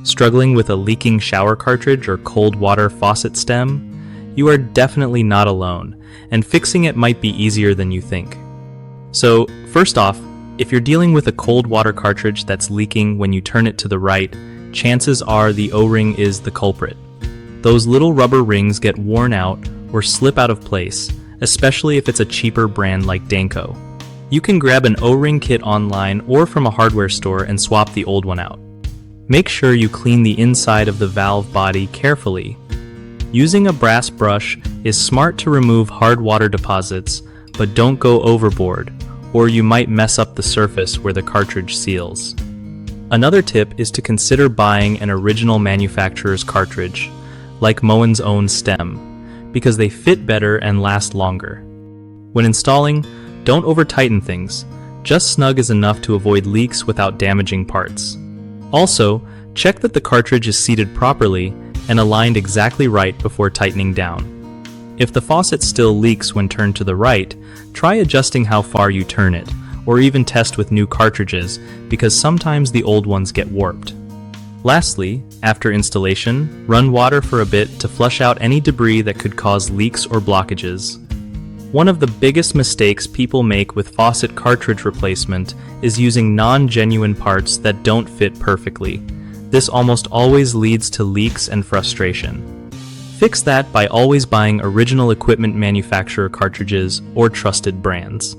Struggling with a leaking shower cartridge or cold water faucet stem? You are definitely not alone, and fixing it might be easier than you think. So, first off, if you're dealing with a cold water cartridge that's leaking when you turn it to the right, chances are the O-ring is the culprit. Those little rubber rings get worn out or slip out of place, especially if it's a cheaper brand like Danco. You can grab an O-ring kit online or from a hardware store and swap the old one out. Make sure you clean the inside of the valve body carefully. Using a brass brush is smart to remove hard water deposits, but don't go overboard, or you might mess up the surface where the cartridge seals. Another tip is to consider buying an original manufacturer's cartridge, like Moen's own stem, because they fit better and last longer. When installing, don't over-tighten things. Just snug is enough to avoid leaks without damaging parts. Also, check that the cartridge is seated properly and aligned exactly right before tightening down. If the faucet still leaks when turned to the right, try adjusting how far you turn it, or even test with new cartridges, because sometimes the old ones get warped. Lastly, after installation, run water for a bit to flush out any debris that could cause leaks or blockages. One of the biggest mistakes people make with faucet cartridge replacement is using non-genuine parts that don't fit perfectly. This almost always leads to leaks and frustration. Fix that by always buying original equipment manufacturer cartridges or trusted brands.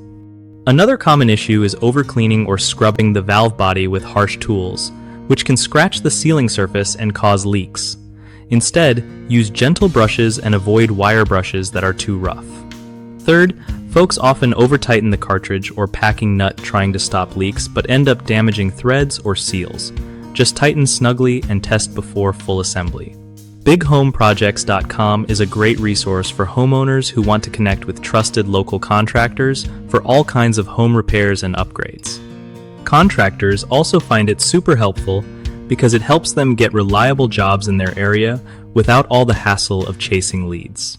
Another common issue is overcleaning or scrubbing the valve body with harsh tools, which can scratch the sealing surface and cause leaks. Instead, use gentle brushes and avoid wire brushes that are too rough. Third, folks often over-tighten the cartridge or packing nut trying to stop leaks but end up damaging threads or seals. Just tighten snugly and test before full assembly. BigHomeProjects.com is a great resource for homeowners who want to connect with trusted local contractors for all kinds of home repairs and upgrades. Contractors also find it super helpful because it helps them get reliable jobs in their area without all the hassle of chasing leads.